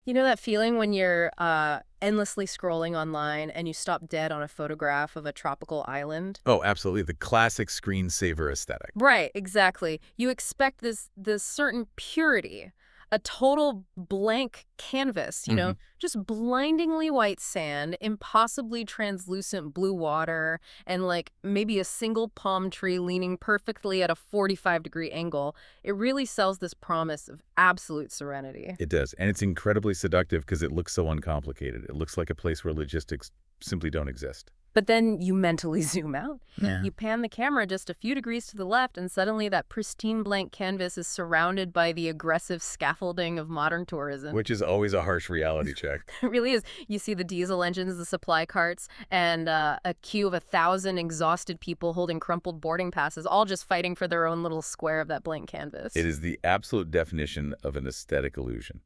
You know that feeling when you're endlessly scrolling online and you stop dead on a photograph of a tropical island? Oh, absolutely. The classic screensaver aesthetic. Right, exactly. You expect this certain purity, a total blank canvas, Hmm. just blindingly white sand, impossibly translucent blue water, and like maybe a single palm tree leaning perfectly at a 45-degree angle. It really sells this promise of absolute serenity. It does. And it's incredibly seductive because it looks so uncomplicated. It looks like a place where logistics simply don't exist. But then you mentally zoom out. Yeah. You pan the camera just a few degrees to the left, and suddenly that pristine blank canvas is surrounded by the aggressive scaffolding of modern tourism. Which is always a harsh reality check. It really is. You see the diesel engines, the supply carts, and a queue of 1,000 exhausted people holding crumpled boarding passes, all just fighting for their own little square of that blank canvas. It is the absolute definition of an aesthetic illusion.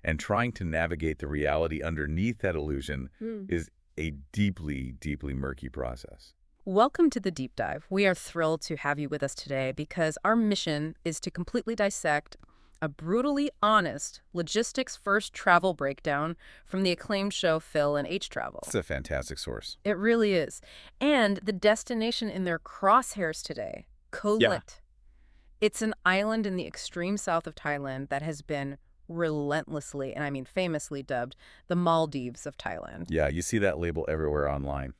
And trying to navigate the reality underneath that illusion is a deeply, deeply murky process. Welcome to the Deep Dive. We are thrilled to have you with us today because our mission is to completely dissect a brutally honest logistics-first travel breakdown from the acclaimed show Phil and H Travel. It's a fantastic source. It really is. And the destination in their crosshairs today, Koh Yeah. Lipe. It's an island in the extreme south of Thailand that has been relentlessly, and I mean famously, dubbed the Maldives of Thailand. Yeah, you see that label everywhere online.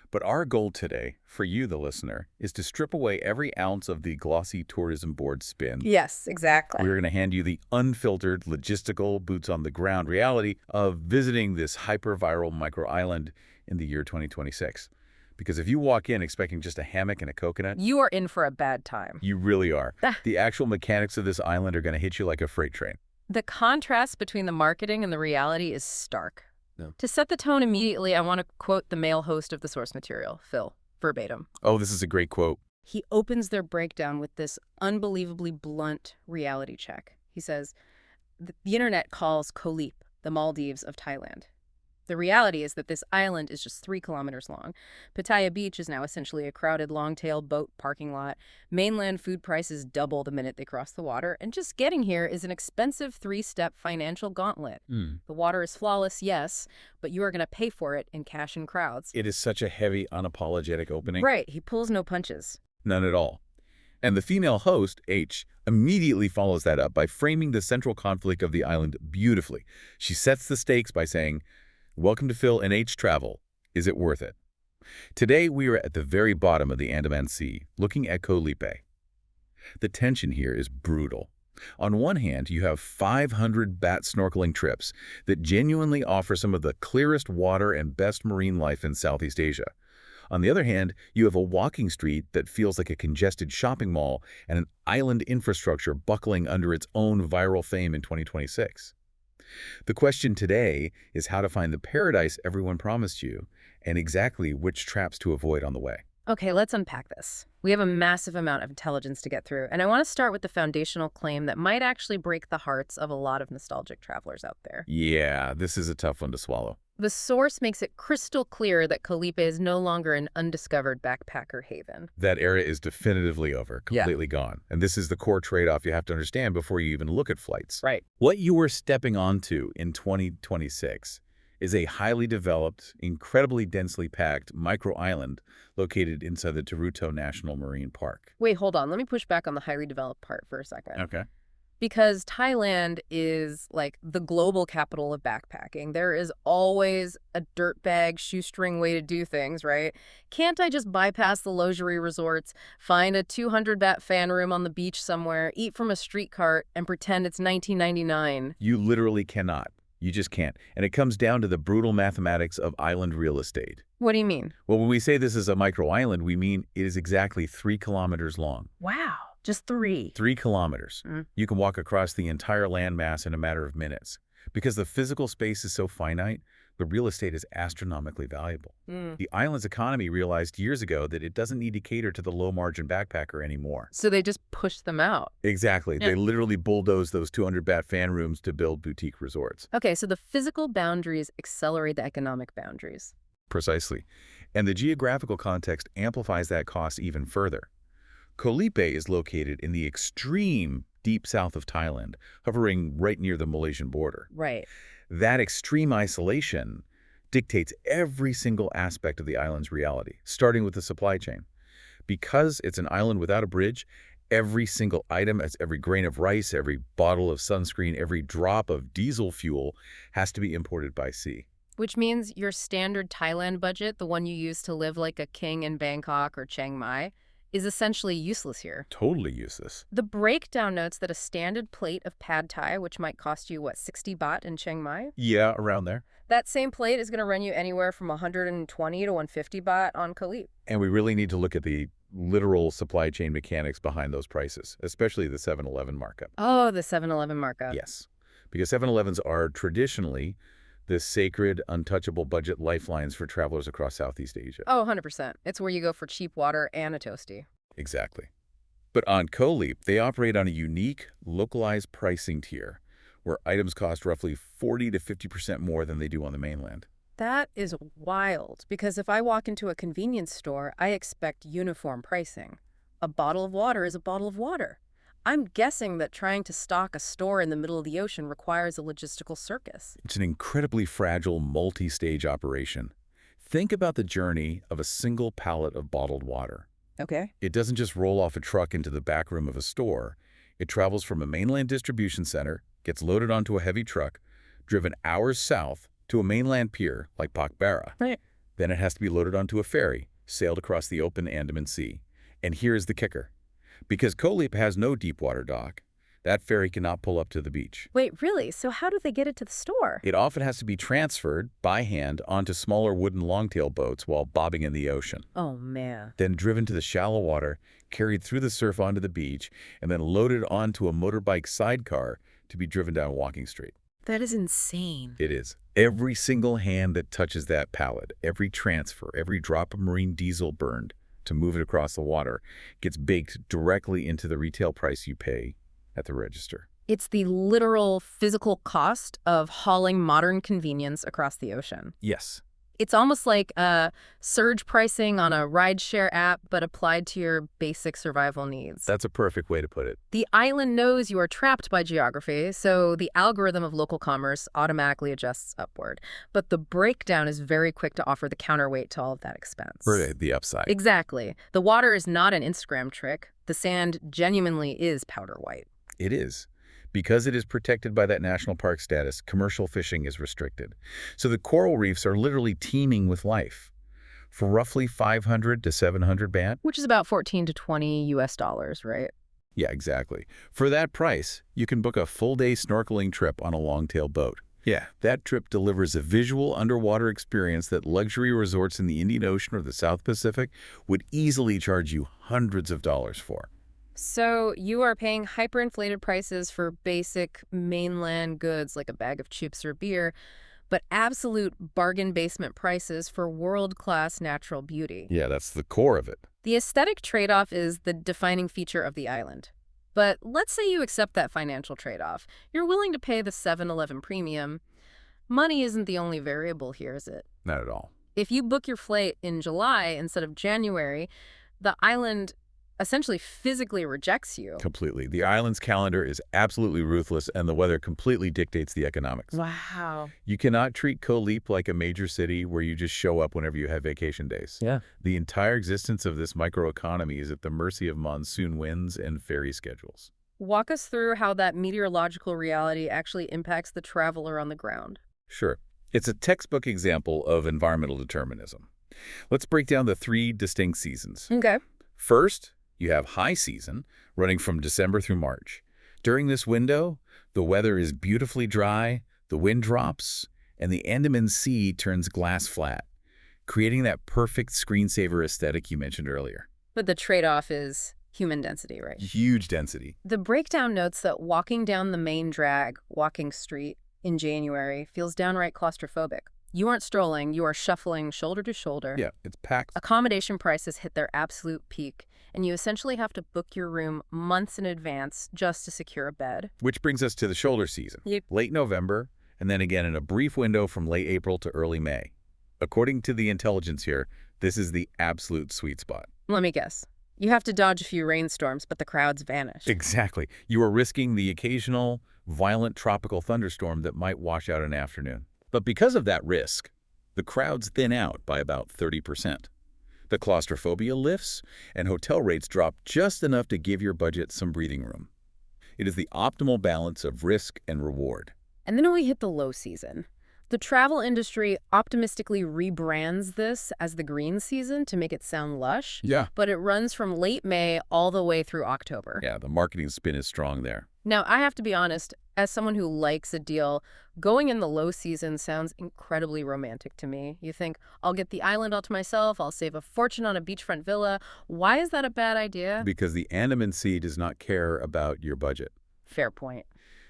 But our goal today, for you, the listener, is to strip away every ounce of the glossy tourism board spin. Yes, exactly. We're going to hand you the unfiltered, logistical, boots-on-the-ground reality of visiting this hyper-viral micro-island in the year 2026. Because if you walk in expecting just a hammock and a coconut, You are in for a bad time. you really are. Ah. The actual mechanics of this island are going to hit you like a freight train. The contrast between the marketing and the reality is stark. Yeah. To set the tone immediately, I want to quote the male host of the source material, Phil, verbatim. Oh, this is a great quote. He opens their breakdown with this unbelievably blunt reality check. He says, the internet calls Koh Lipe the Maldives of Thailand. The reality is that this island is just 3 kilometers long. Pattaya Beach is now essentially a crowded long-tail boat parking lot. Mainland food prices double the minute they cross the water. And just getting here is an expensive 3-step financial gauntlet. The water is flawless, yes, but you are going to pay for it in cash and crowds. It is such a heavy, unapologetic opening. Right, he pulls no punches. None at all. And the female host, H, immediately follows that up by framing the central conflict of the island beautifully. She sets the stakes by saying, "Welcome to Phil and H Travel. Is it worth it?" Today, we are at the very bottom of the Andaman Sea, looking at Koh Lipe. The tension here is brutal. On one hand, you have 500 bat snorkeling trips that genuinely offer some of the clearest water and best marine life in Southeast Asia. On the other hand, you have a walking street that feels like a congested shopping mall and an island infrastructure buckling under its own viral fame in 2026. The question today is how to find the paradise everyone promised you and exactly which traps to avoid on the way. Okay, let's unpack this. We have a massive amount of intelligence to get through, and I want to start with the foundational claim that might actually break the hearts of a lot of nostalgic travelers out there. Yeah, this is a tough one to swallow. The source makes it crystal clear that Koh Lipe is no longer an undiscovered backpacker haven. That era is definitively over, Yeah. completely gone. And this is the core trade-off you have to understand before you even look at flights. Right. What you are stepping onto in 2026 is a highly developed, incredibly densely packed micro-island located inside the Taruto National Marine Park. Wait, hold on. Let me push back on the highly developed part for a second. Okay. Because Thailand is like the global capital of backpacking. There is always a dirtbag, shoestring way to do things, right? Can't I just bypass the luxury resorts, find a 200-baht fan room on the beach somewhere, eat from a street cart, and pretend it's 1999? You literally cannot. You just can't. And it comes down to the brutal mathematics of island real estate. What do you mean? Well, when we say this is a micro-island, we mean it is exactly 3 kilometers long. Wow, just 3. 3 kilometers. Mm. You can walk across the entire landmass in a matter of minutes. Because the physical space is so finite, the real estate is astronomically valuable. The island's economy realized years ago that it doesn't need to cater to the low-margin backpacker anymore. So they just push them out. Exactly. Yeah. They literally bulldoze those 200-baht fan rooms to build boutique resorts. Okay, so the physical boundaries accelerate the economic boundaries. Precisely. And the geographical context amplifies that cost even further. Koh Lipe is located in the extreme deep south of Thailand, hovering right near the Malaysian border. Right. That extreme isolation dictates every single aspect of the island's reality, starting with the supply chain. Because it's an island without a bridge, every single item, as every grain of rice, every bottle of sunscreen, every drop of diesel fuel has to be imported by sea. Which means your standard Thailand budget, the one you use to live like a king in Bangkok or Chiang Mai, is essentially useless here. Totally useless. The breakdown notes that a standard plate of pad Thai, which might cost you, what, 60 baht in Chiang Mai? Yeah, around there. That same plate is going to run you anywhere from 120 to 150 baht on Koh Lipe. And we really need to look at the literal supply chain mechanics behind those prices, especially the 7-Eleven markup. Oh, the 7-Eleven markup. Yes, because 7-Elevens are traditionally the sacred, untouchable budget lifelines for travelers across Southeast Asia. Oh, 100%. It's where you go for cheap water and a toasty. Exactly. But on Koh Lipe, they operate on a unique, localized pricing tier where items cost roughly 40 to 50% more than they do on the mainland. That is wild, because if I walk into a convenience store, I expect uniform pricing. A bottle of water is a bottle of water. I'm guessing that trying to stock a store in the middle of the ocean requires a logistical circus. It's an incredibly fragile, multi-stage operation. Think about the journey of a single pallet of bottled water. Okay. It doesn't just roll off a truck into the back room of a store. It travels from a mainland distribution center, gets loaded onto a heavy truck, driven hours south to a mainland pier like Pattaya. Right. Then it has to be loaded onto a ferry, sailed across the open Andaman Sea. And here's the kicker. Because Koh Lipe has no deep water dock, that ferry cannot pull up to the beach. Wait, really? So how do they get it to the store? It often has to be transferred by hand onto smaller wooden longtail boats while bobbing in the ocean. Oh, man. Then driven to the shallow water, carried through the surf onto the beach, and then loaded onto a motorbike sidecar to be driven down Walking Street. That is insane. It is. Every single hand that touches that pallet, every transfer, every drop of marine diesel burned to move it across the water gets baked directly into the retail price you pay at the register. It's the literal physical cost of hauling modern convenience across the ocean. Yes. It's almost like surge pricing on a rideshare app, but applied to your basic survival needs. That's a perfect way to put it. The island knows you are trapped by geography, so the algorithm of local commerce automatically adjusts upward. But the breakdown is very quick to offer the counterweight to all of that expense. For the upside. Exactly. The water is not an Instagram trick. The sand genuinely is powder white. It is. Because it is protected by that national park status, commercial fishing is restricted. So the coral reefs are literally teeming with life. For roughly 500 to 700 baht. Which is about 14 to 20 US dollars, right? Yeah, exactly. For that price, you can book a full-day snorkeling trip on a longtail boat. Yeah, that trip delivers a visual underwater experience that luxury resorts in the Indian Ocean or the South Pacific would easily charge you hundreds of dollars for. So you are paying hyperinflated prices for basic mainland goods like a bag of chips or beer, but absolute bargain basement prices for world-class natural beauty. Yeah, that's the core of it. The aesthetic trade-off is the defining feature of the island. But let's say you accept that financial trade-off. You're willing to pay the 7-Eleven premium. Money isn't the only variable here, is it? Not at all. If you book your flight in July instead of January, the island essentially physically rejects you. Completely. The island's calendar is absolutely ruthless, and the weather completely dictates the economics. Wow. You cannot treat Koh Lipe like a major city where you just show up whenever you have vacation days. Yeah. The entire existence of this microeconomy is at the mercy of monsoon winds and ferry schedules. Walk us through how that meteorological reality actually impacts the traveler on the ground. Sure. It's a textbook example of environmental determinism. Let's break down the 3 distinct seasons. Okay. First, you have high season, running from December through March. During this window, the weather is beautifully dry, the wind drops, and the Andaman Sea turns glass flat, creating that perfect screensaver aesthetic you mentioned earlier. But the trade-off is human density, right? Huge density. The breakdown notes that walking down the main drag, Walking Street, in January feels downright claustrophobic. You aren't strolling, you are shuffling shoulder to shoulder. Yeah, it's packed. Accommodation prices hit their absolute peak, and you essentially have to book your room months in advance just to secure a bed. Which brings us to the shoulder season. Yep. Late November, and then again in a brief window from late April to early May. According to the intelligence here, this is the absolute sweet spot. Let me guess. You have to dodge a few rainstorms, but the crowds vanish. Exactly. You are risking the occasional violent tropical thunderstorm that might wash out an afternoon. But because of that risk, the crowds thin out by about 30%. The claustrophobia lifts, and hotel rates drop just enough to give your budget some breathing room. It is the optimal balance of risk and reward. And then we hit the low season. The travel industry optimistically rebrands this as the green season to make it sound lush, Yeah. but it runs from late May all the way through October. Yeah, the marketing spin is strong there. Now, I have to be honest, as someone who likes a deal, going in the low season sounds incredibly romantic to me. You think, I'll get the island all to myself, I'll save a fortune on a beachfront villa. Why is that a bad idea? Because the Andaman Sea does not care about your budget. Fair point.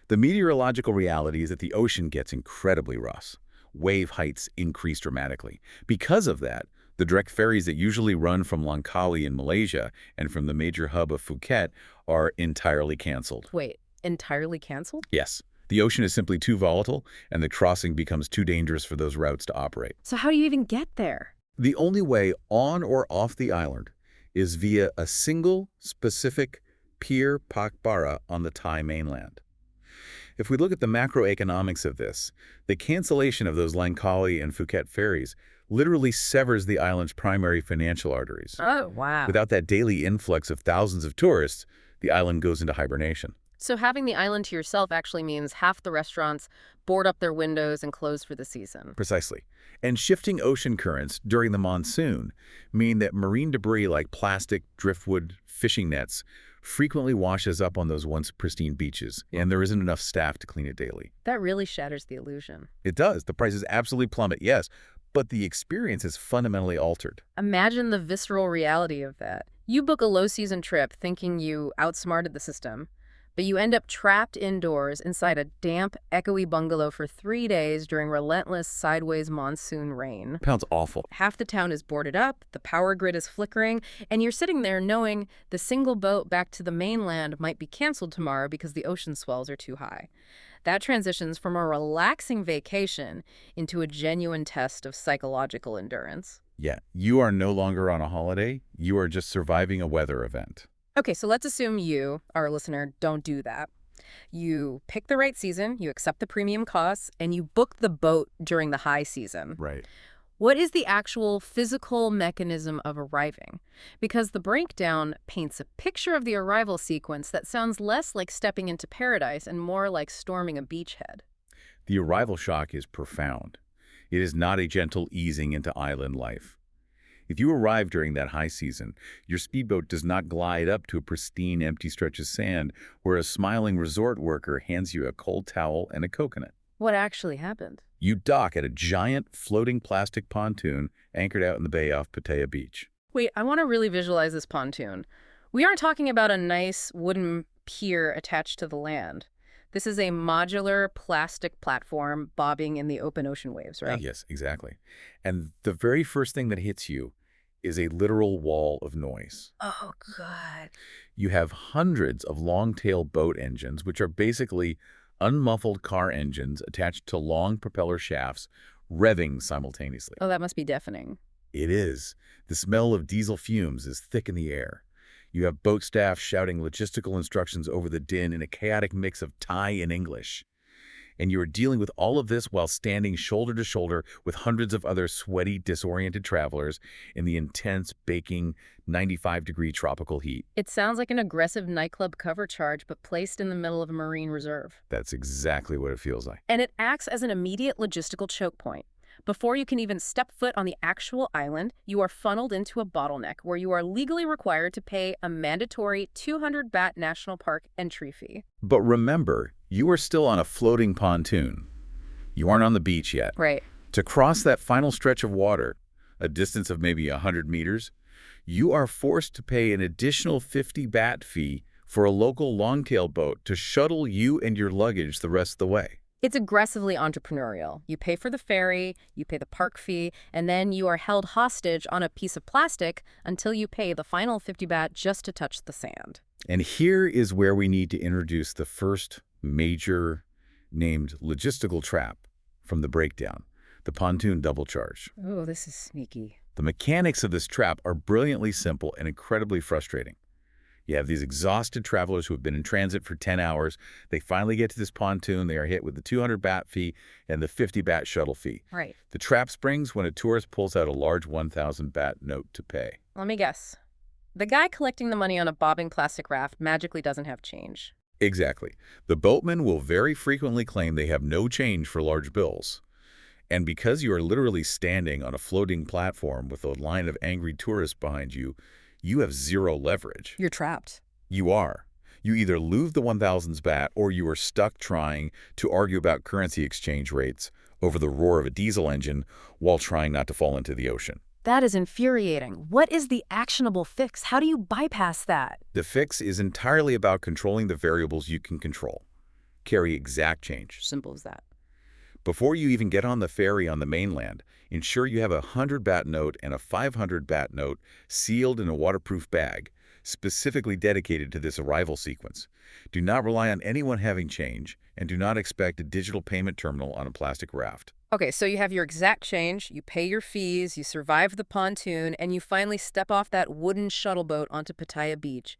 The meteorological reality is that the ocean gets incredibly rough. Wave heights increase dramatically. Because of that, the direct ferries that usually run from Langkawi in Malaysia and from the major hub of Phuket are entirely canceled. Wait, entirely canceled? Yes. The ocean is simply too volatile, and the crossing becomes too dangerous for those routes to operate. So how do you even get there? The only way on or off the island is via a single, specific pier Pakbara on the Thai mainland. If we look at the macroeconomics of this, the cancellation of those Langkawi and Phuket ferries literally severs the island's primary financial arteries. Oh, wow. Without that daily influx of thousands of tourists, the island goes into hibernation. So having the island to yourself actually means half the restaurants board up their windows and close for the season. Precisely. And shifting ocean currents during the monsoon mean that marine debris like plastic, driftwood, fishing nets frequently washes up on those once pristine beaches, and there isn't enough staff to clean it daily. That really shatters the illusion. It does. The prices absolutely plummet, yes, but the experience is fundamentally altered. Imagine the visceral reality of that. You book a low-season trip thinking you outsmarted the system, but you end up trapped indoors inside a damp, echoey bungalow for 3 days during relentless sideways monsoon rain. Sounds awful. Half the town is boarded up, the power grid is flickering, and you're sitting there knowing the single boat back to the mainland might be canceled tomorrow because the ocean swells are too high. That transitions from a relaxing vacation into a genuine test of psychological endurance. Yeah, you are no longer on a holiday. You are just surviving a weather event. Okay, so let's assume you, our listener, don't do that. You pick the right season, you accept the premium costs, and you book the boat during the high season. Right. What is the actual physical mechanism of arriving? Because the breakdown paints a picture of the arrival sequence that sounds less like stepping into paradise and more like storming a beachhead. The arrival shock is profound. It is not a gentle easing into island life. If you arrive during that high season, your speedboat does not glide up to a pristine empty stretch of sand where a smiling resort worker hands you a cold towel and a coconut. What actually happened? You dock at a giant floating plastic pontoon anchored out in the bay off Pattaya Beach. Wait, I want to really visualize this pontoon. We aren't talking about a nice wooden pier attached to the land. This is a modular plastic platform bobbing in the open ocean waves, right? Yes, exactly. And the very first thing that hits you is a literal wall of noise. Oh, God. You have hundreds of long-tail boat engines, which are basically unmuffled car engines attached to long propeller shafts, revving simultaneously. Oh, that must be deafening. It is. The smell of diesel fumes is thick in the air. You have boat staff shouting logistical instructions over the din in a chaotic mix of Thai and English. And you are dealing with all of this while standing shoulder to shoulder with hundreds of other sweaty, disoriented travelers in the intense, baking, 95-degree tropical heat. It sounds like an aggressive nightclub cover charge, but placed in the middle of a marine reserve. That's exactly what it feels like. And it acts as an immediate logistical choke point. Before you can even step foot on the actual island, you are funneled into a bottleneck where you are legally required to pay a mandatory 200 baht National Park entry fee. But remember, you are still on a floating pontoon. You aren't on the beach yet. Right. To cross that final stretch of water, a distance of maybe 100 meters, you are forced to pay an additional 50 baht fee for a local longtail boat to shuttle you and your luggage the rest of the way. It's aggressively entrepreneurial. You pay for the ferry, you pay the park fee, and then you are held hostage on a piece of plastic until you pay the final 50 baht just to touch the sand. And here is where we need to introduce the first major named logistical trap from the breakdown, the pontoon double charge. Oh, this is sneaky. The mechanics of this trap are brilliantly simple and incredibly frustrating. You have these exhausted travelers who have been in transit for 10 hours. They finally get to this pontoon. They are hit with the 200 baht fee and the 50 baht shuttle fee. Right. The trap springs when a tourist pulls out a large 1,000 baht note to pay. Let me guess. The guy collecting the money on a bobbing plastic raft magically doesn't have change. Exactly. The boatmen will very frequently claim they have no change for large bills. And because you are literally standing on a floating platform with a line of angry tourists behind you, you have zero leverage. You're trapped. You are. You either lose the 1,000 baht or you are stuck trying to argue about currency exchange rates over the roar of a diesel engine while trying not to fall into the ocean. That is infuriating. What is the actionable fix? How do you bypass that? The fix is entirely about controlling the variables you can control. Carry exact change. Simple as that. Before you even get on the ferry on the mainland, ensure you have a 100 baht note and a 500 baht note sealed in a waterproof bag, specifically dedicated to this arrival sequence. Do not rely on anyone having change, and do not expect a digital payment terminal on a plastic raft. Okay, so you have your exact change, you pay your fees, you survive the pontoon, and you finally step off that wooden shuttle boat onto Pattaya Beach.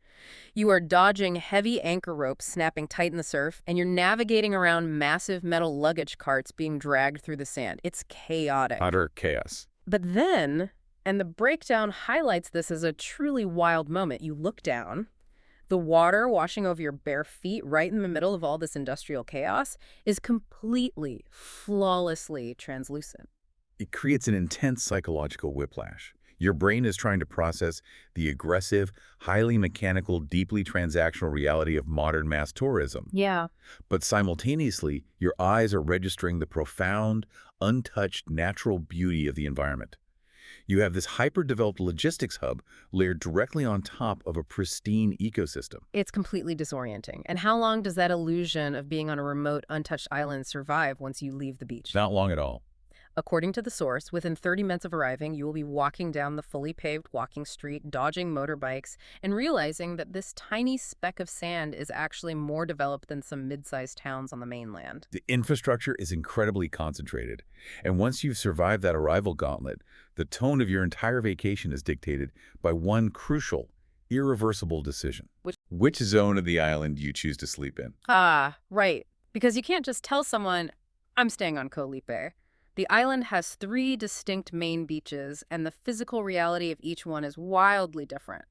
You are dodging heavy anchor ropes snapping tight in the surf, and you're navigating around massive metal luggage carts being dragged through the sand. It's chaotic. Utter chaos. But then, and the breakdown highlights this as a truly wild moment, you look down. The water washing over your bare feet right in the middle of all this industrial chaos is completely, flawlessly translucent. It creates an intense psychological whiplash. Your brain is trying to process the aggressive, highly mechanical, deeply transactional reality of modern mass tourism. Yeah. But simultaneously, your eyes are registering the profound, untouched natural beauty of the environment. You have this hyper-developed logistics hub layered directly on top of a pristine ecosystem. It's completely disorienting. And how long does that illusion of being on a remote, untouched island survive once you leave the beach? Not long at all. According to the source, within 30 minutes of arriving, you will be walking down the fully paved walking street, dodging motorbikes, and realizing that this tiny speck of sand is actually more developed than some mid-sized towns on the mainland. The infrastructure is incredibly concentrated. And once you've survived that arrival gauntlet, the tone of your entire vacation is dictated by one crucial, irreversible decision. Which zone of the island do you choose to sleep in? Ah, right. Because you can't just tell someone, I'm staying on Koh Lipe. The island has 3 distinct main beaches, and the physical reality of each one is wildly different.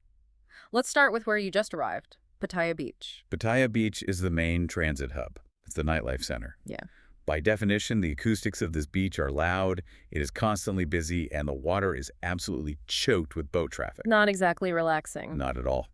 Let's start with where you just arrived, Pattaya Beach. Pattaya Beach is the main transit hub. It's the nightlife center. Yeah. By definition, the acoustics of this beach are loud, it is constantly busy, and the water is absolutely choked with boat traffic. Not exactly relaxing. Not at all.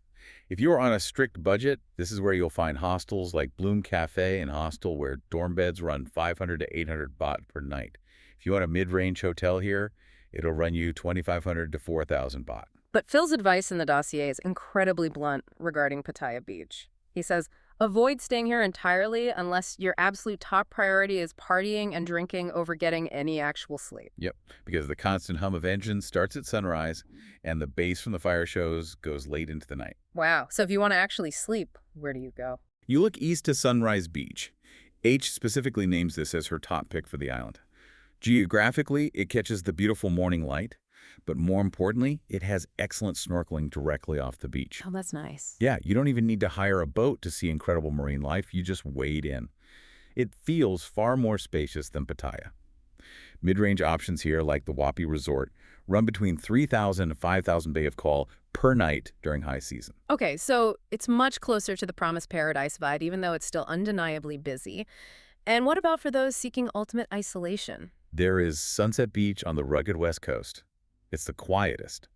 If you are on a strict budget, this is where you'll find hostels like Bloom Cafe and Hostel, where dorm beds run 500 to 800 baht per night. If you want a mid-range hotel here, it'll run you 2,500 to 4,000 baht. But Phil's advice in the dossier is incredibly blunt regarding Pattaya Beach. He says, avoid staying here entirely unless your absolute top priority is partying and drinking over getting any actual sleep. Yep, because the constant hum of engines starts at sunrise, and the bass from the fire shows goes late into the night. Wow. So if you want to actually sleep, where do you go? You look east to Sunrise Beach. H specifically names this as her top pick for the island. Geographically, it catches the beautiful morning light, but more importantly, it has excellent snorkeling directly off the beach. Oh, that's nice. Yeah, you don't even need to hire a boat to see incredible marine life. You just wade in. It feels far more spacious than Pattaya. Mid-range options here, like the Wapi Resort, run between 3,000 and 5,000 baht of call per night during high season. Okay, so it's much closer to the Promised Paradise vibe, even though it's still undeniably busy. And what about for those seeking ultimate isolation? There is Sunset Beach on the rugged west coast. It's the quietest.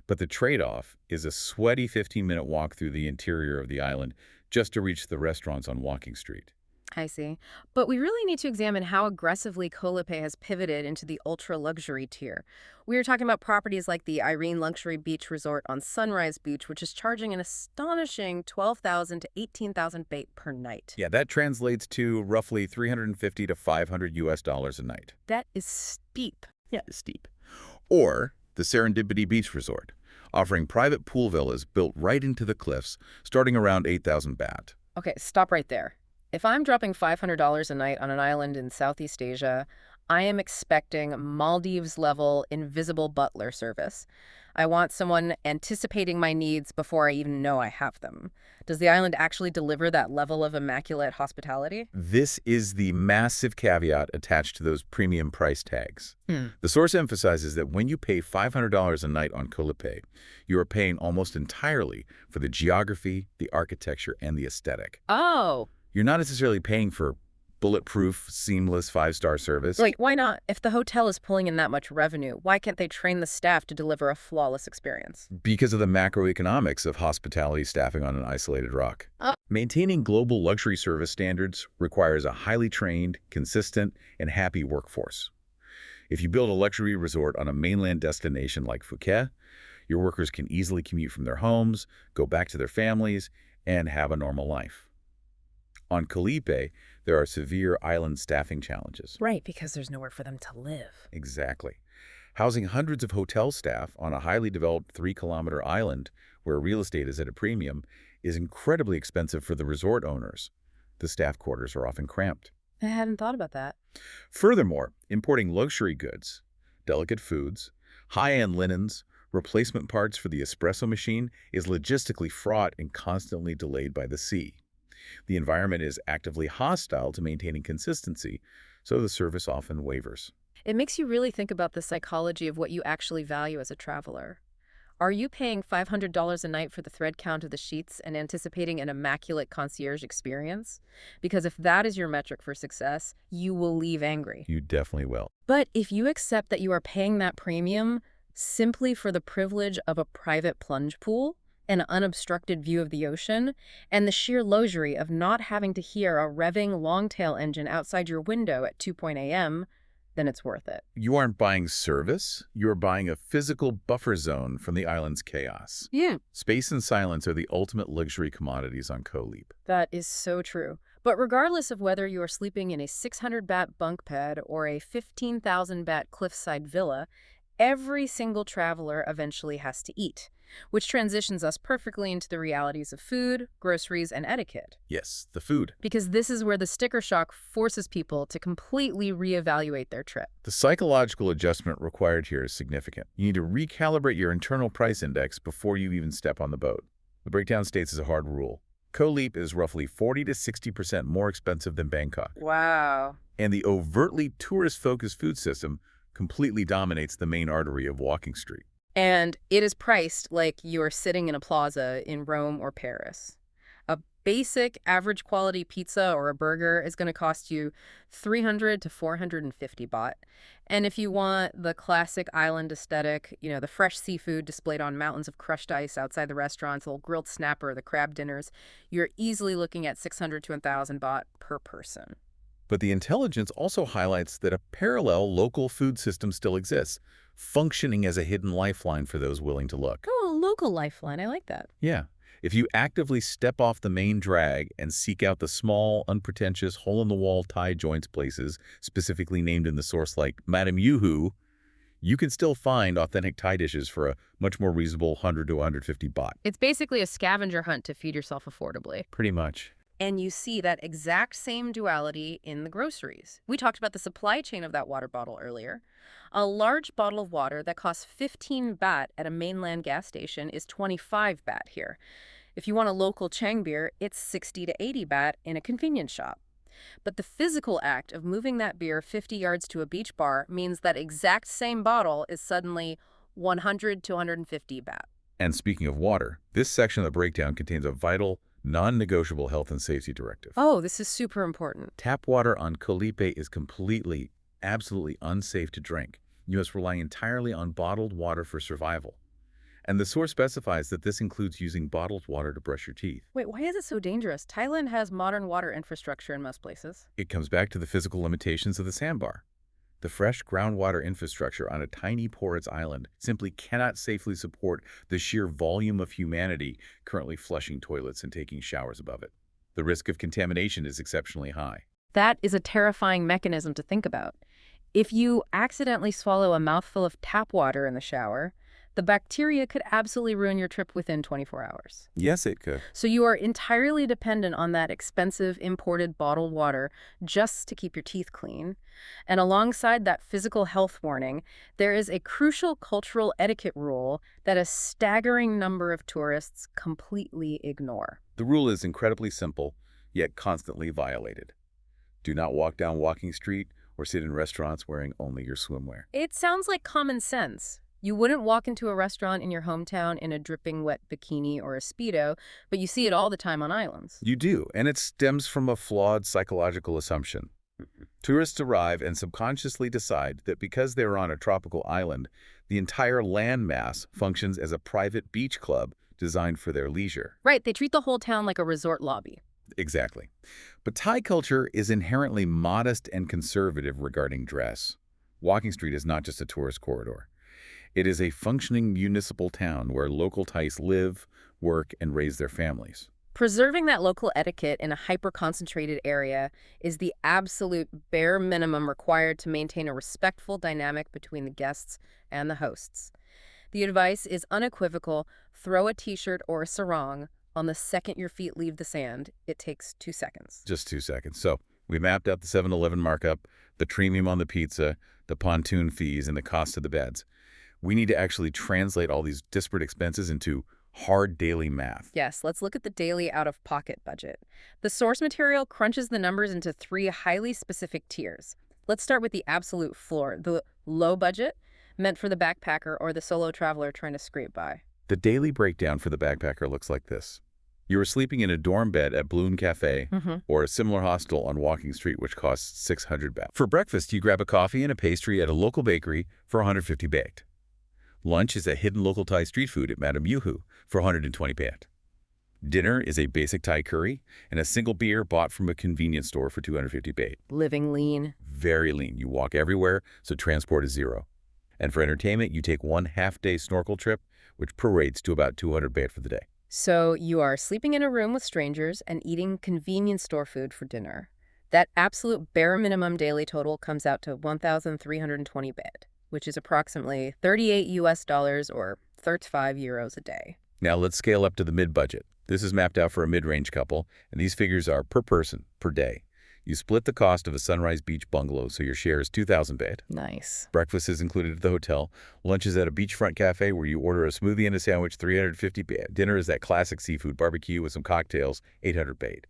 But the trade-off is a sweaty 15-minute walk through the interior of the island just to reach the restaurants on Walking Street. I see. But we really need to examine how aggressively Koh Lipe has pivoted into the ultra-luxury tier. We are talking about properties like the Irene Luxury Beach Resort on Sunrise Beach, which is charging an astonishing 12,000 to 18,000 baht per night. Yeah, that translates to roughly 350 to 500 US dollars a night. That is steep. Yeah, it's steep. Or the Serendipity Beach Resort, offering private pool villas built right into the cliffs, starting around 8,000 baht. Okay, stop right there. If I'm dropping $500 a night on an island in Southeast Asia, I am expecting Maldives-level invisible butler service. I want someone anticipating my needs before I even know I have them. Does the island actually deliver that level of immaculate hospitality? This is the massive caveat attached to those premium price tags. Hmm. The source emphasizes that when you pay $500 a night on Koh Lipe, you are paying almost entirely for the geography, the architecture, and the aesthetic. Oh, You're not necessarily paying for bulletproof, seamless five-star service. like, why not? If the hotel is pulling in that much revenue, why can't they train the staff to deliver a flawless experience? Because of the macroeconomics of hospitality staffing on an isolated rock. Oh. Maintaining global luxury service standards requires a highly trained, consistent, and happy workforce. If you build a luxury resort on a mainland destination like Phuket, your workers can easily commute from their homes, go back to their families, and have a normal life. On Koh Lipe, there are severe island staffing challenges. Right, because there's nowhere for them to live. Exactly. Housing hundreds of hotel staff on a highly developed 3-kilometer island where real estate is at a premium is incredibly expensive for the resort owners. The staff quarters are often cramped. I hadn't thought about that. Furthermore, importing luxury goods, delicate foods, high-end linens, replacement parts for the espresso machine is logistically fraught and constantly delayed by the sea. The environment is actively hostile to maintaining consistency, so the service often wavers. It makes you really think about the psychology of what you actually value as a traveler. Are you paying $500 a night for the thread count of the sheets and anticipating an immaculate concierge experience? Because if that is your metric for success, you will leave angry. You definitely will. But if you accept that you are paying that premium simply for the privilege of a private plunge pool, an unobstructed view of the ocean, and the sheer luxury of not having to hear a revving long-tail engine outside your window at 2 a.m., then it's worth it. You aren't buying service, you're buying a physical buffer zone from the island's chaos. Yeah. Space and silence are the ultimate luxury commodities on Koh Lipe. That is so true. But regardless of whether you are sleeping in a 600-baht bunk bed or a 15,000-baht cliffside villa, every single traveler eventually has to eat, which transitions us perfectly into the realities of food, groceries, and etiquette. Yes, the food. Because this is where the sticker shock forces people to completely reevaluate their trip. The psychological adjustment required here is significant. You need to recalibrate your internal price index before you even step on the boat. The breakdown states as a hard rule. Koh Lipe is roughly 40 to 60% more expensive than Bangkok. Wow. And the overtly tourist-focused food system completely dominates the main artery of Walking Street. And it is priced like you're sitting in a plaza in Rome or Paris. A basic average quality pizza or a burger is going to cost you 300 to 450 baht. And if you want the classic island aesthetic, the fresh seafood displayed on mountains of crushed ice outside the restaurants, the little grilled snapper, the crab dinners, you're easily looking at 600 to 1,000 baht per person. But the intelligence also highlights that a parallel local food system still exists, functioning as a hidden lifeline for those willing to look. Oh, a local lifeline. I like that. Yeah. If you actively step off the main drag and seek out the small, unpretentious, hole-in-the-wall Thai joints places, specifically named in the source like Madam Yoo-hoo, you can still find authentic Thai dishes for a much more reasonable 100 to 150 baht. It's basically a scavenger hunt to feed yourself affordably. Pretty much. And you see that exact same duality in the groceries. We talked about the supply chain of that water bottle earlier. A large bottle of water that costs 15 baht at a mainland gas station is 25 baht here. If you want a local Chang beer, it's 60 to 80 baht in a convenience shop. But the physical act of moving that beer 50 yards to a beach bar means that exact same bottle is suddenly 100 to 150 baht. And speaking of water, this section of the breakdown contains a vital, non-negotiable health and safety directive. Oh, this is super important. Tap water on Koh Lipe is completely, absolutely unsafe to drink. You must rely entirely on bottled water for survival. And the source specifies that this includes using bottled water to brush your teeth. Wait, why is it so dangerous? Thailand has modern water infrastructure in most places. It comes back to the physical limitations of the sandbar. The fresh groundwater infrastructure on a tiny porous island simply cannot safely support the sheer volume of humanity currently flushing toilets and taking showers above it. The risk of contamination is exceptionally high. That is a terrifying mechanism to think about. If you accidentally swallow a mouthful of tap water in the shower, The bacteria could absolutely ruin your trip within 24 hours. Yes, it could. So you are entirely dependent on that expensive imported bottled water just to keep your teeth clean. And alongside that physical health warning, there is a crucial cultural etiquette rule that a staggering number of tourists completely ignore. The rule is incredibly simple, yet constantly violated. Do not walk down walking street or sit in restaurants wearing only your swimwear. It sounds like common sense. You wouldn't walk into a restaurant in your hometown in a dripping wet bikini or a Speedo, but you see it all the time on islands. You do, and it stems from a flawed psychological assumption. Tourists arrive and subconsciously decide that because they're on a tropical island, the entire landmass functions as a private beach club designed for their leisure. Right, they treat the whole town like a resort lobby. Exactly. But Thai culture is inherently modest and conservative regarding dress. Walking Street is not just a tourist corridor. It is a functioning municipal town where local Thais live, work, and raise their families. Preserving that local etiquette in a hyper-concentrated area is the absolute bare minimum required to maintain a respectful dynamic between the guests and the hosts. The advice is unequivocal: throw a t-shirt or a sarong on the second your feet leave the sand. It takes 2 seconds. Just 2 seconds. So we mapped out the 7-Eleven markup, the premium on the pizza, the pontoon fees, and the cost of the beds. We need to actually translate all these disparate expenses into hard daily math. Yes, let's look at the daily out-of-pocket budget. The source material crunches the numbers into 3 highly specific tiers. Let's start with the absolute floor, the low budget, meant for the backpacker or the solo traveler trying to scrape by. The daily breakdown for the backpacker looks like this. You are sleeping in a dorm bed at Balloon Cafe or a similar hostel on Walking Street, which costs 600 baht. For breakfast, you grab a coffee and a pastry at a local bakery for 150 baht. Lunch is a hidden local Thai street food at Madame Yuhu for 120 baht. Dinner is a basic Thai curry and a single beer bought from a convenience store for 250 baht. Living lean. Very lean. You walk everywhere, so transport is zero. And for entertainment, you take 1 half-day snorkel trip, which prorates to about 200 baht for the day. So you are sleeping in a room with strangers and eating convenience store food for dinner. That absolute bare minimum daily total comes out to 1,320 baht, which is approximately $38 or 35 euros a day. Now let's scale up to the mid-budget. This is mapped out for a mid-range couple, and these figures are per person, per day. You split the cost of a Sunrise Beach bungalow, so your share is 2,000 baht. Nice. Breakfast is included at the hotel. Lunch is at a beachfront cafe where you order a smoothie and a sandwich, 350 baht. Dinner is that classic seafood barbecue with some cocktails, 800 baht.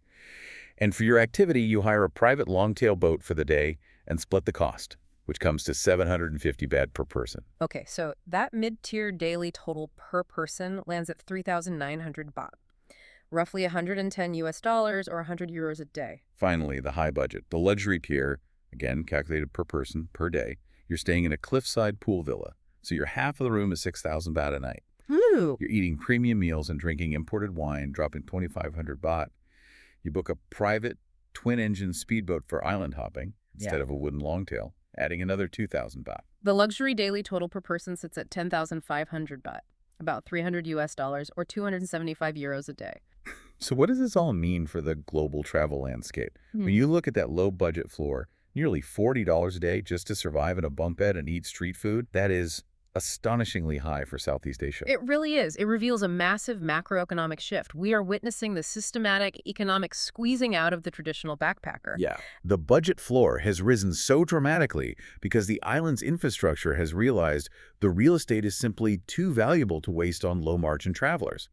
And for your activity, you hire a private long-tail boat for the day and split the cost, which comes to 750 baht per person. Okay, so that mid-tier daily total per person lands at 3,900 baht. Roughly $110 or 100 euros a day. Finally, the high budget, the luxury tier, again calculated per person per day. You're staying in a cliffside pool villa, so your half of the room is 6,000 baht a night. Ooh. You're eating premium meals and drinking imported wine, dropping 2,500 baht. You book a private twin-engine speedboat for island hopping instead of a wooden longtail, adding another 2,000 baht. The luxury daily total per person sits at 10,500 baht, about $300 or 275 euros a day. So what does this all mean for the global travel landscape? When you look at that low-budget floor, nearly $40 a day just to survive in a bunk bed and eat street food, that is astonishingly high for Southeast Asia. It really is. It reveals a massive macroeconomic shift. We are witnessing the systematic economic squeezing out of the traditional backpacker. Yeah. The budget floor has risen so dramatically because the island's infrastructure has realized the real estate is simply too valuable to waste on low-margin travelers.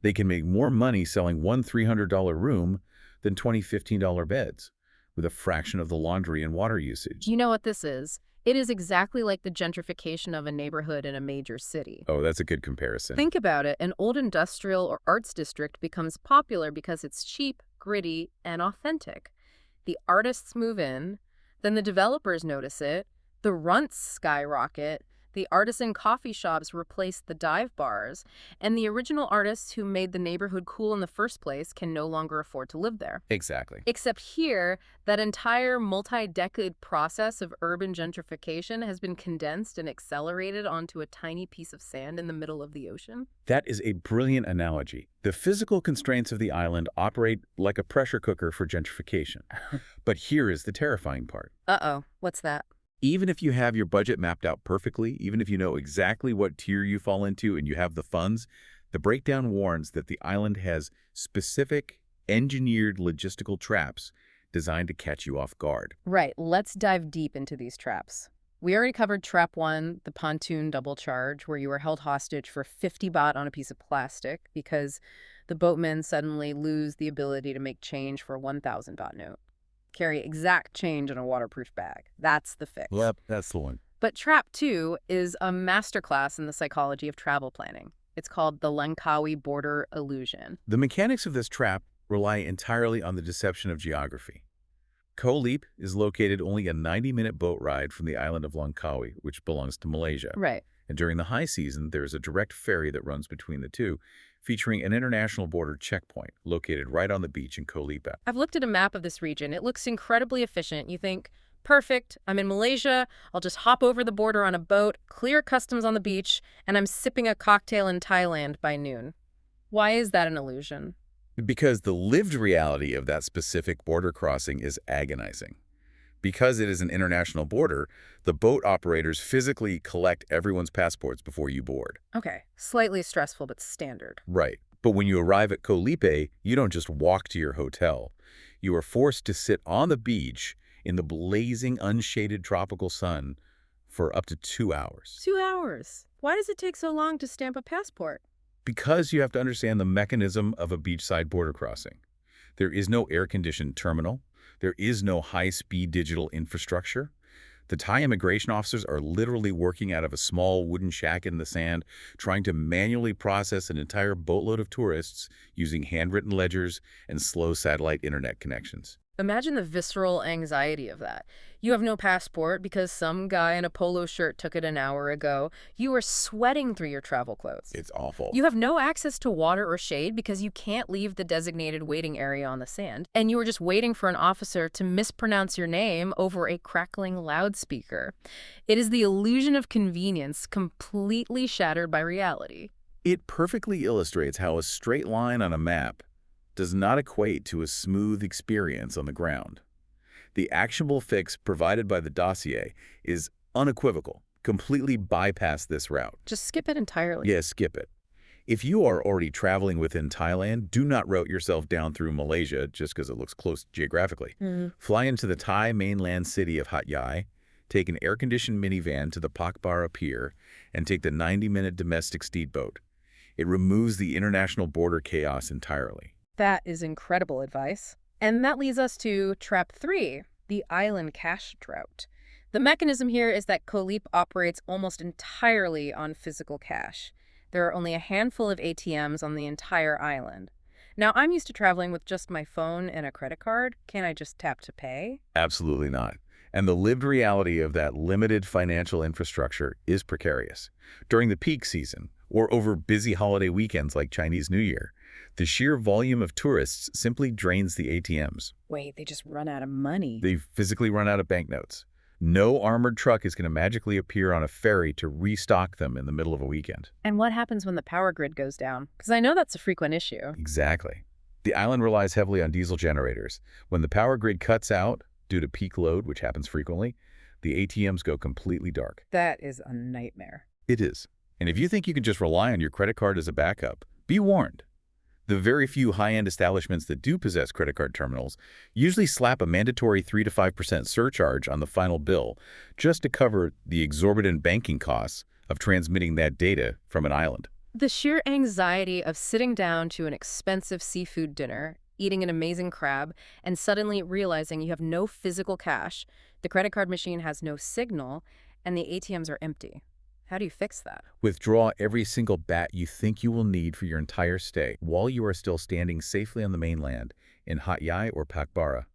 They can make more money selling one $300 room than 20 $15 beds, with a fraction of the laundry and water usage. You know what this is? It is exactly like the gentrification of a neighborhood in a major city. Oh, that's a good comparison. Think about it. An old industrial or arts district becomes popular because it's cheap, gritty, and authentic. The artists move in, then the developers notice it, the rents skyrocket, the artisan coffee shops replace the dive bars, and the original artists who made the neighborhood cool in the first place can no longer afford to live there. Exactly. Except here, that entire multi-decade process of urban gentrification has been condensed and accelerated onto a tiny piece of sand in the middle of the ocean. That is a brilliant analogy. The physical constraints of the island operate like a pressure cooker for gentrification. But here is the terrifying part. Uh-oh, what's that? Even if you have your budget mapped out perfectly, even if you know exactly what tier you fall into and you have the funds, the breakdown warns that the island has specific, engineered logistical traps designed to catch you off guard. Right, let's dive deep into these traps. We already covered trap one, the pontoon double charge, where you were held hostage for 50 baht on a piece of plastic because the boatmen suddenly lose the ability to make change for a 1,000 baht note. Carry exact change in a waterproof bag. That's the fix. Yep, that's the one. But trap two is a masterclass in the psychology of travel planning. It's called the Langkawi border illusion. The mechanics of this trap rely entirely on the deception of geography. Koh Lipe is located only a 90-minute boat ride from the island of Langkawi, which belongs to Malaysia. Right. And during the high season, there is a direct ferry that runs between the two, featuring an international border checkpoint located right on the beach in Koh Lipe. I've looked at a map of this region. It looks incredibly efficient. You think, perfect, I'm in Malaysia, I'll just hop over the border on a boat, clear customs on the beach, and I'm sipping a cocktail in Thailand by noon. Why is that an illusion? Because the lived reality of that specific border crossing is agonizing. Because it is an international border, the boat operators physically collect everyone's passports before you board. Okay, slightly stressful, but standard. Right. But when you arrive at Koh Lipe, you don't just walk to your hotel. You are forced to sit on the beach in the blazing, unshaded tropical sun for up to 2 hours. 2 hours. Why does it take so long to stamp a passport? Because you have to understand the mechanism of a beachside border crossing. There is no air-conditioned terminal. There is no high-speed digital infrastructure. The Thai immigration officers are literally working out of a small wooden shack in the sand, trying to manually process an entire boatload of tourists using handwritten ledgers and slow satellite internet connections. Imagine the visceral anxiety of that. You have no passport because some guy in a polo shirt took it an hour ago. You are sweating through your travel clothes. It's awful. You have no access to water or shade because you can't leave the designated waiting area on the sand. And you are just waiting for an officer to mispronounce your name over a crackling loudspeaker. It is the illusion of convenience completely shattered by reality. It perfectly illustrates how a straight line on a map does not equate to a smooth experience on the ground. The actionable fix provided by the dossier is unequivocal. Completely bypass this route. Just skip it entirely. Yeah, skip it. If you are already traveling within Thailand, do not route yourself down through Malaysia just because it looks close geographically. Fly into the Thai mainland city of Hat Yai, take an air-conditioned minivan to the Pakbara Pier, and take the 90-minute domestic speedboat. It removes the international border chaos entirely. That is incredible advice. And that leads us to trap 3, the island cash drought. The mechanism here is that Koh Lipe operates almost entirely on physical cash. There are only a handful of ATMs on the entire island. Now, I'm used to traveling with just my phone and a credit card. Can I just tap to pay? Absolutely not. And the lived reality of that limited financial infrastructure is precarious. During the peak season, or over busy holiday weekends like Chinese New Year, the sheer volume of tourists simply drains the ATMs. Wait, they just run out of money. They physically run out of banknotes. No armored truck is going to magically appear on a ferry to restock them in the middle of a weekend. And what happens when the power grid goes down? Because I know that's a frequent issue. Exactly. The island relies heavily on diesel generators. When the power grid cuts out, due to peak load, which happens frequently, the ATMs go completely dark. That is a nightmare. It is. And if you think you can just rely on your credit card as a backup, be warned. The very few high-end establishments that do possess credit card terminals usually slap a mandatory 3 to 5% surcharge on the final bill just to cover the exorbitant banking costs of transmitting that data from an island. The sheer anxiety of sitting down to an expensive seafood dinner, eating an amazing crab, and suddenly realizing you have no physical cash, the credit card machine has no signal, and the ATMs are empty. How do you fix that? Withdraw every single baht you think you will need for your entire stay while you are still standing safely on the mainland in Hat Yai or Pakbara.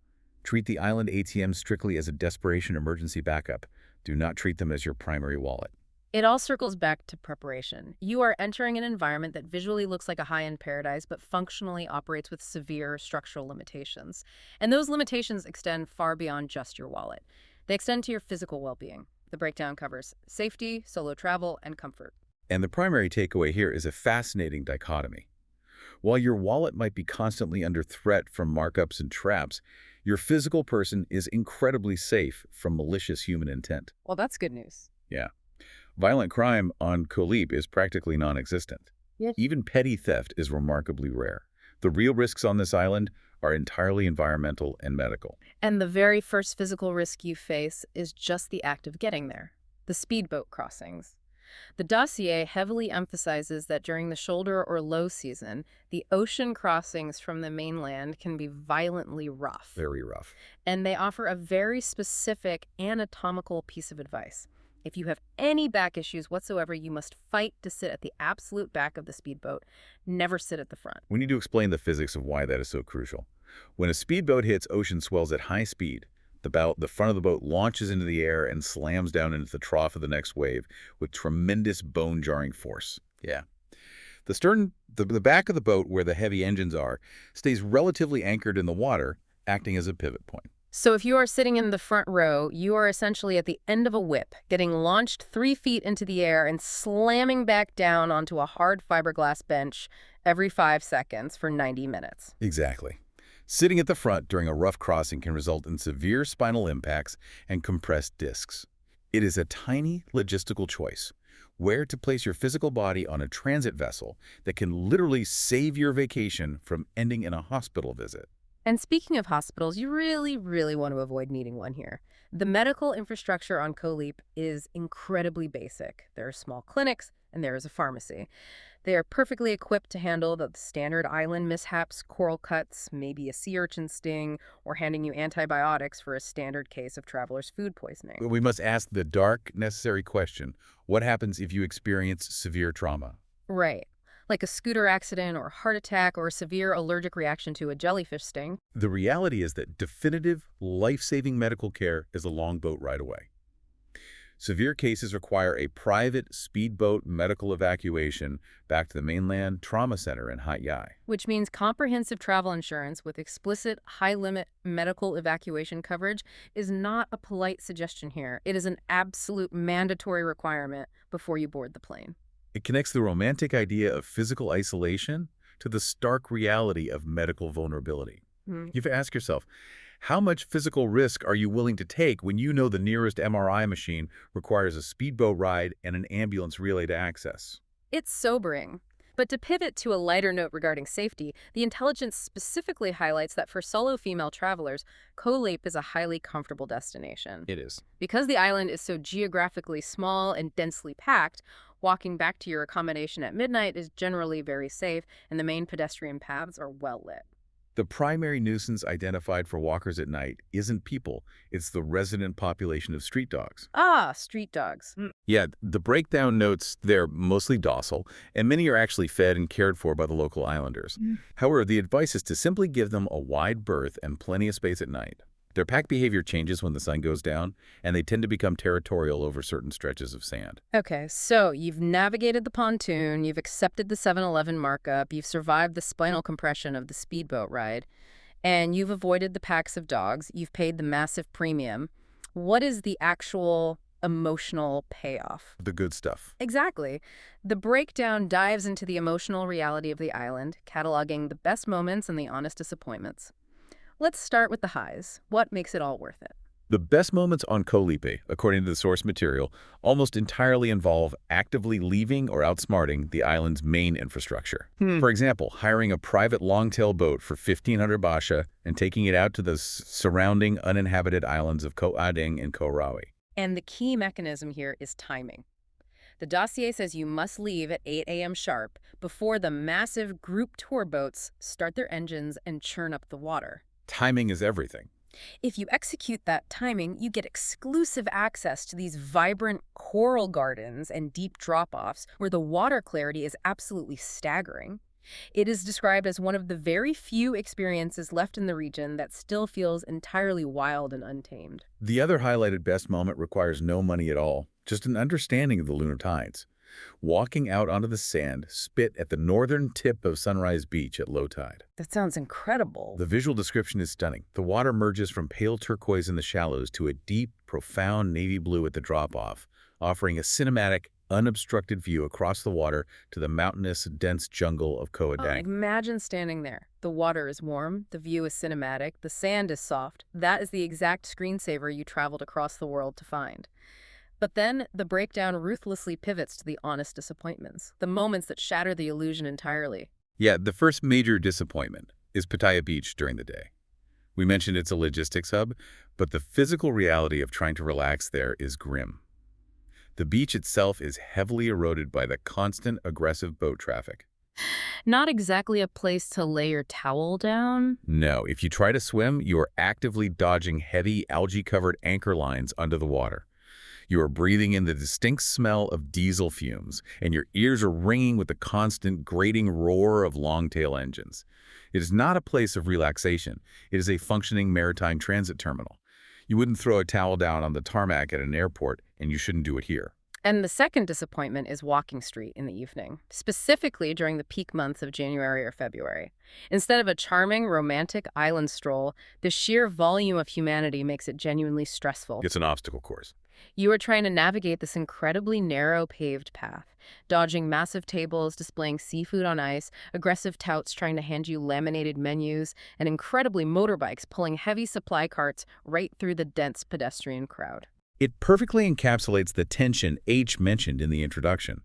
Treat the island ATMs strictly as a desperation emergency backup. Do not treat them as your primary wallet. It all circles back to preparation. You are entering an environment that visually looks like a high-end paradise, but functionally operates with severe structural limitations. And those limitations extend far beyond just your wallet. They extend to your physical well-being. The breakdown covers safety, solo travel, and comfort. And the primary takeaway here is a fascinating dichotomy. While your wallet might be constantly under threat from markups and traps, your physical person is incredibly safe from malicious human intent. Well, that's good news. Yeah. Violent crime on Koh Lipe is practically non-existent. Yes. Even petty theft is remarkably rare. The real risks on this island are entirely environmental and medical. And the very first physical risk you face is just the act of getting there, the speedboat crossings. The dossier heavily emphasizes that during the shoulder or low season, the ocean crossings from the mainland can be violently rough. Very rough. And they offer a very specific anatomical piece of advice. If you have any back issues whatsoever, you must fight to sit at the absolute back of the speedboat. Never sit at the front. We need to explain the physics of why that is so crucial. When a speedboat hits ocean swells at high speed, the front of the boat launches into the air and slams down into the trough of the next wave with tremendous bone-jarring force. Yeah. The back of the boat, where the heavy engines are, stays relatively anchored in the water, acting as a pivot point. So if you are sitting in the front row, you are essentially at the end of a whip, getting launched 3 feet into the air and slamming back down onto a hard fiberglass bench every 5 seconds for 90 minutes. Exactly. Sitting at the front during a rough crossing can result in severe spinal impacts and compressed discs. It is a tiny logistical choice, where to place your physical body on a transit vessel that can literally save your vacation from ending in a hospital visit. And speaking of hospitals, you really, really want to avoid needing one here. The medical infrastructure on Koh Lipe is incredibly basic. There are small clinics, and there is a pharmacy. They are perfectly equipped to handle the standard island mishaps, coral cuts, maybe a sea urchin sting, or handing you antibiotics for a standard case of traveler's food poisoning. We must ask the dark, necessary question: what happens if you experience severe trauma? Right. Like a scooter accident or heart attack or a severe allergic reaction to a jellyfish sting. The reality is that definitive, life-saving medical care is a long boat ride away. Severe cases require a private speedboat medical evacuation back to the mainland trauma center in Hat Yai. Which means comprehensive travel insurance with explicit high-limit medical evacuation coverage is not a polite suggestion here. It is an absolute mandatory requirement before you board the plane. It connects the romantic idea of physical isolation to the stark reality of medical vulnerability. You have to ask yourself, how much physical risk are you willing to take when you know the nearest MRI machine requires a speedboat ride and an ambulance relay to access? It's sobering. But to pivot to a lighter note regarding safety, the intelligence specifically highlights that for solo female travelers, Koh Lipe is a highly comfortable destination. It is. Because the island is so geographically small and densely packed, walking back to your accommodation at midnight is generally very safe, and the main pedestrian paths are well lit. The primary nuisance identified for walkers at night isn't people, it's the resident population of street dogs. Ah, street dogs. Yeah, the breakdown notes they're mostly docile, and many are actually fed and cared for by the local islanders. However, the advice is to simply give them a wide berth and plenty of space at night. Their pack behavior changes when the sun goes down, and they tend to become territorial over certain stretches of sand. Okay, so you've navigated the pontoon, you've accepted the 7-Eleven markup, you've survived the spinal compression of the speedboat ride, and you've avoided the packs of dogs, you've paid the massive premium. What is the actual emotional payoff? The good stuff. Exactly. The breakdown dives into the emotional reality of the island, cataloging the best moments and the honest disappointments. Let's start with the highs. What makes it all worth it? The best moments on Koh Lipe, according to the source material, almost entirely involve actively leaving or outsmarting the island's main infrastructure. For example, hiring a private longtail boat for 1,500 basha and taking it out to the surrounding uninhabited islands of Koh Ading and Koh Raui. And the key mechanism here is timing. The dossier says you must leave at 8 a.m. sharp before the massive group tour boats start their engines and churn up the water. Timing is everything. If you execute that timing, you get exclusive access to these vibrant coral gardens and deep drop-offs where the water clarity is absolutely staggering. It is described as one of the very few experiences left in the region that still feels entirely wild and untamed. The other highlighted best moment requires no money at all, just an understanding of the lunar tides. Walking out onto the sand, spit at the northern tip of Sunrise Beach at low tide. That sounds incredible. The visual description is stunning. The water merges from pale turquoise in the shallows to a deep, profound navy blue at the drop-off, offering a cinematic, unobstructed view across the water to the mountainous, dense jungle of Koh Oh, Dang. imagine standing there. The water is warm, the view is cinematic, the sand is soft. That is the exact screensaver you traveled across the world to find. But then the breakdown ruthlessly pivots to the honest disappointments, the moments that shatter the illusion entirely. Yeah, the first major disappointment is Pattaya Beach during the day. We mentioned it's a logistics hub, but the physical reality of trying to relax there is grim. The beach itself is heavily eroded by the constant aggressive boat traffic. Not exactly a place to lay your towel down. No, if you try to swim, you are actively dodging heavy algae-covered anchor lines under the water. You are breathing in the distinct smell of diesel fumes, and your ears are ringing with the constant grating roar of long-tail engines. It is not a place of relaxation. It is a functioning maritime transit terminal. You wouldn't throw a towel down on the tarmac at an airport, and you shouldn't do it here. And the second disappointment is walking street in the evening, specifically during the peak months of January or February. Instead of a charming, romantic island stroll, the sheer volume of humanity makes it genuinely stressful. It's an obstacle course. You are trying to navigate this incredibly narrow paved path, dodging massive tables displaying seafood on ice, aggressive touts trying to hand you laminated menus, and incredibly motorbikes pulling heavy supply carts right through the dense pedestrian crowd. It perfectly encapsulates the tension H mentioned in the introduction.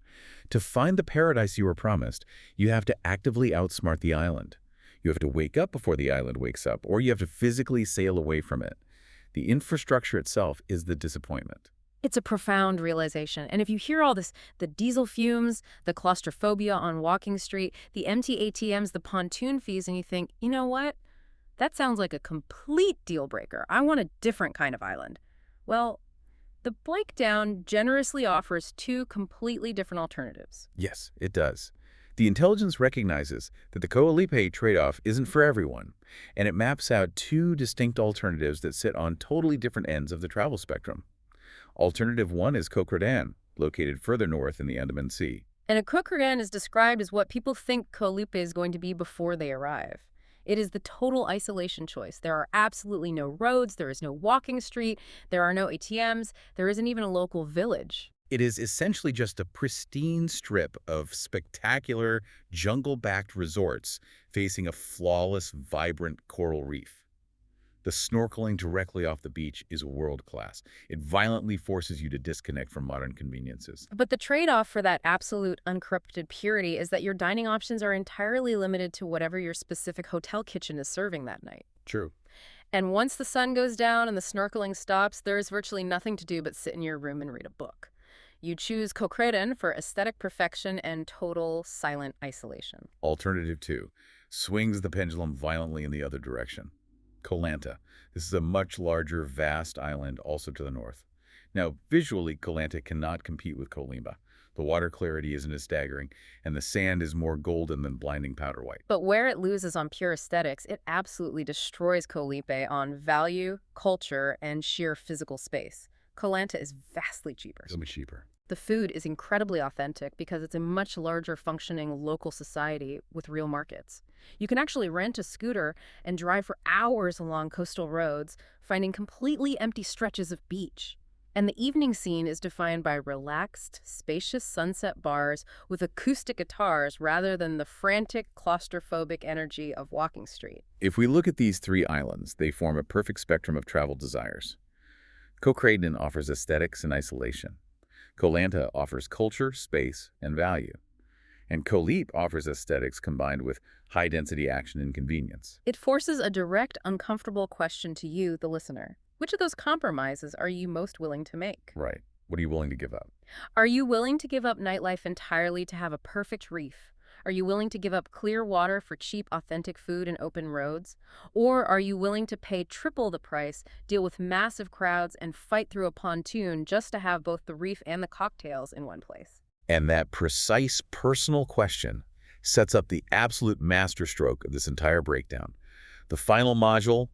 To find the paradise you were promised, you have to actively outsmart the island. You have to wake up before the island wakes up, or you have to physically sail away from it. The infrastructure itself is the disappointment. It's a profound realization. And if you hear all this, the diesel fumes, the claustrophobia on Walking Street, the empty ATMs, the pontoon fees, and you think, you know what? That sounds like a complete deal breaker. I want a different kind of island. Well, the breakdown generously offers two completely different alternatives. Yes, it does. The intelligence recognizes that the Koh Lipe trade-off isn't for everyone, and it maps out two distinct alternatives that sit on totally different ends of the travel spectrum. Alternative 1 is Koh Kradan, located further north in the Andaman Sea. And a Koh Kradan is described as what people think Koh Lipe is going to be before they arrive. It is the total isolation choice. There are absolutely no roads, there is no walking street, there are no ATMs, there isn't even a local village. It is essentially just a pristine strip of spectacular, jungle-backed resorts facing a flawless, vibrant coral reef. The snorkeling directly off the beach is world-class. It violently forces you to disconnect from modern conveniences. But the trade-off for that absolute uncorrupted purity is that your dining options are entirely limited to whatever your specific hotel kitchen is serving that night. True. And once the sun goes down and the snorkeling stops, there is virtually nothing to do but sit in your room and read a book. You choose Koh Kradan for aesthetic perfection and total silent isolation. Alternative 2 swings the pendulum violently in the other direction. Koh Lanta. This is a much larger, vast island also to the north. Now, visually, Koh Lanta cannot compete with Koh Lipe. The water clarity isn't as staggering, and the sand is more golden than blinding powder white. But where it loses on pure aesthetics, it absolutely destroys Koh Lipe on value, culture, and sheer physical space. Koh Lanta is vastly cheaper. So much cheaper. The food is incredibly authentic because it's a much larger functioning local society with real markets. You can actually rent a scooter and drive for hours along coastal roads, finding completely empty stretches of beach. And the evening scene is defined by relaxed, spacious sunset bars with acoustic guitars rather than the frantic, claustrophobic energy of Walking Street. If we look at these three islands, they form a perfect spectrum of travel desires. Koh Kradan offers aesthetics and isolation. Koh Lanta offers culture, space, and value. And Koh Lipe offers aesthetics combined with high-density action and convenience. It forces a direct, uncomfortable question to you, the listener. Which of those compromises are you most willing to make? Right. What are you willing to give up? Are you willing to give up nightlife entirely to have a perfect reef? Are you willing to give up clear water for cheap, authentic food and open roads? Or are you willing to pay triple the price, deal with massive crowds, and fight through a pontoon just to have both the reef and the cocktails in one place? And that precise personal question sets up the absolute masterstroke of this entire breakdown. The final module,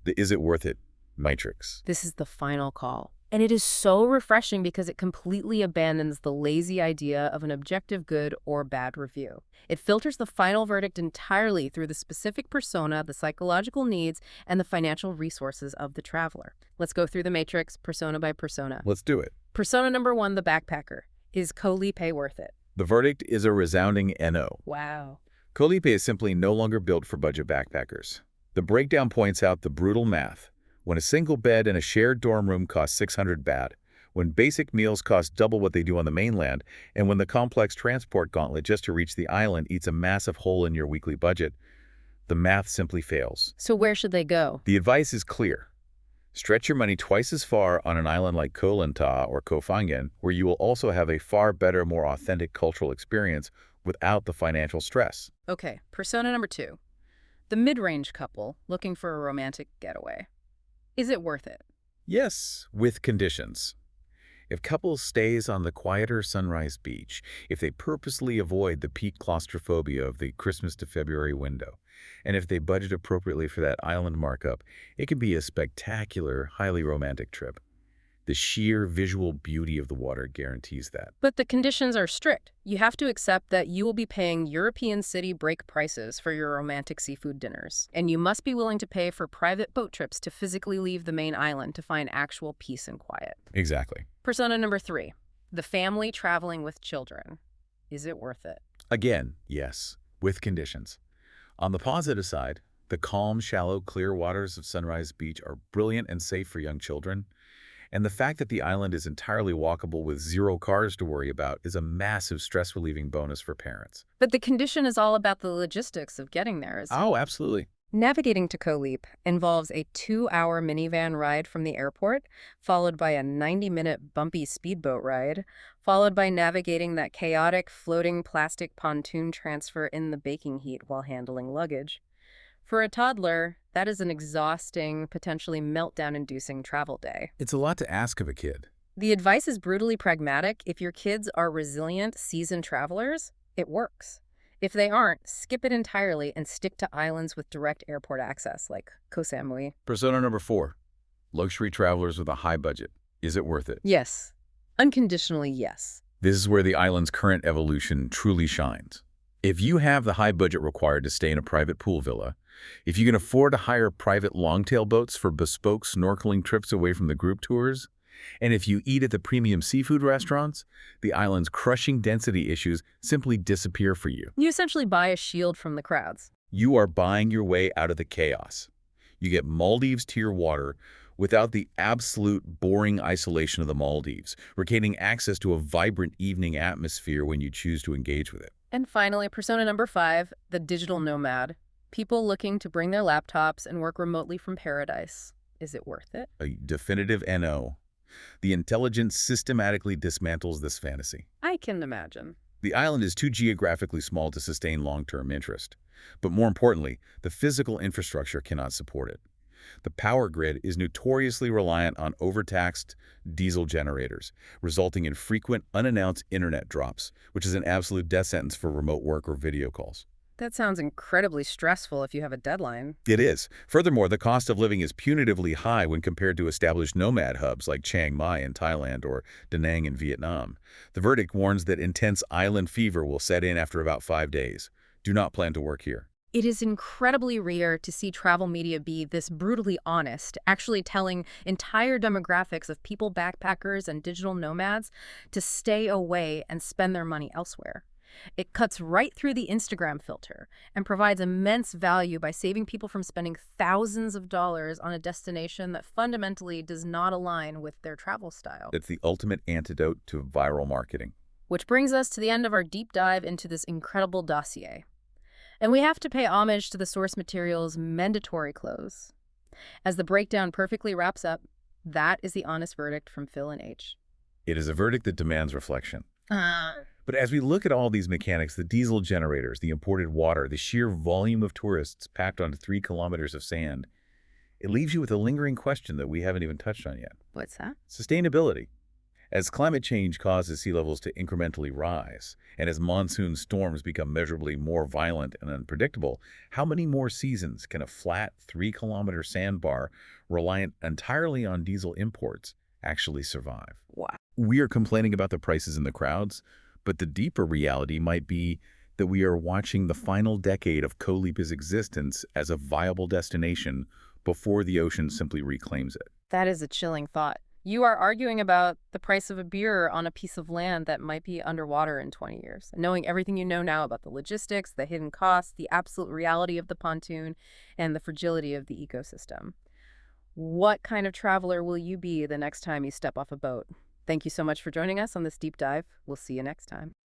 the is it worth it matrix. This is the final call. And it is so refreshing because it completely abandons the lazy idea of an objective good or bad review. It filters the final verdict entirely through the specific persona, the psychological needs, and the financial resources of the traveler. Let's go through the matrix, persona by persona. Let's do it. Persona number 1, the backpacker. Is Koh Lipe worth it? The verdict is a resounding NO. Wow. Koh Lipe is simply no longer built for budget backpackers. The breakdown points out the brutal math. When a single bed in a shared dorm room costs 600 baht, when basic meals cost double what they do on the mainland, and when the complex transport gauntlet just to reach the island eats a massive hole in your weekly budget, the math simply fails. So where should they go? The advice is clear. Stretch your money twice as far on an island like Koh Lanta or Koh Phangan, where you will also have a far better, more authentic cultural experience without the financial stress. Okay, persona number 2. The mid-range couple looking for a romantic getaway. Is it worth it? Yes, with conditions. If couples stays on the quieter Sunrise Beach, if they purposely avoid the peak claustrophobia of the Christmas to February window, and if they budget appropriately for that island markup, it can be a spectacular, highly romantic trip. The sheer visual beauty of the water guarantees that. But the conditions are strict. You have to accept that you will be paying European city break prices for your romantic seafood dinners. And you must be willing to pay for private boat trips to physically leave the main island to find actual peace and quiet. Exactly. Persona number 3. The family traveling with children. Is it worth it? Again, yes, with conditions. On the positive side, the calm, shallow, clear waters of Sunrise Beach are brilliant and safe for young children. And the fact that the island is entirely walkable with 0 cars to worry about is a massive stress-relieving bonus for parents. But the condition is all about the logistics of getting there. Oh, absolutely. Navigating to Koh Lipe involves a 2-hour minivan ride from the airport, followed by a 90-minute bumpy speedboat ride, followed by navigating that chaotic floating plastic pontoon transfer in the baking heat while handling luggage. For a toddler, that is an exhausting, potentially meltdown-inducing travel day. It's a lot to ask of a kid. The advice is brutally pragmatic. If your kids are resilient, seasoned travelers, it works. If they aren't, skip it entirely and stick to islands with direct airport access, like Koh Samui. Persona number 4. Luxury travelers with a high budget. Is it worth it? Yes. Unconditionally, yes. This is where the island's current evolution truly shines. If you have the high budget required to stay in a private pool villa, if you can afford to hire private longtail boats for bespoke snorkeling trips away from the group tours, and if you eat at the premium seafood restaurants, the island's crushing density issues simply disappear for you. You essentially buy a shield from the crowds. You are buying your way out of the chaos. You get Maldives-tier water without the absolute boring isolation of the Maldives, retaining access to a vibrant evening atmosphere when you choose to engage with it. And finally, persona number 5, the digital nomad. People looking to bring their laptops and work remotely from paradise. Is it worth it? A definitive NO. The intelligence systematically dismantles this fantasy. I can imagine. The island is too geographically small to sustain long-term interest. But more importantly, the physical infrastructure cannot support it. The power grid is notoriously reliant on overtaxed diesel generators, resulting in frequent unannounced internet drops, which is an absolute death sentence for remote work or video calls. That sounds incredibly stressful if you have a deadline. It is. Furthermore, the cost of living is punitively high when compared to established nomad hubs like Chiang Mai in Thailand or Da Nang in Vietnam. The verdict warns that intense island fever will set in after about 5 days. Do not plan to work here. It is incredibly rare to see travel media be this brutally honest, actually telling entire demographics of people, backpackers, and digital nomads to stay away and spend their money elsewhere. It cuts right through the Instagram filter and provides immense value by saving people from spending thousands of dollars on a destination that fundamentally does not align with their travel style. It's the ultimate antidote to viral marketing. Which brings us to the end of our deep dive into this incredible dossier. And we have to pay homage to the source material's mandatory close. As the breakdown perfectly wraps up, that is the honest verdict from Phil and H. It is a verdict that demands reflection. But as we look at all these mechanics, the diesel generators, the imported water, the sheer volume of tourists packed onto 3 kilometers of sand, it leaves you with a lingering question that we haven't even touched on yet. What's that? Sustainability. As climate change causes sea levels to incrementally rise, and as monsoon storms become measurably more violent and unpredictable, how many more seasons can a flat 3-kilometer sandbar reliant entirely on diesel imports actually survive? Wow. We are complaining about the prices and the crowds, but the deeper reality might be that we are watching the final decade of Koh Lipe's existence as a viable destination before the ocean simply reclaims it. That is a chilling thought. You are arguing about the price of a beer on a piece of land that might be underwater in 20 years. Knowing everything you know now about the logistics, the hidden costs, the absolute reality of the pontoon, and the fragility of the ecosystem. What kind of traveler will you be the next time you step off a boat? Thank you so much for joining us on this deep dive. We'll see you next time.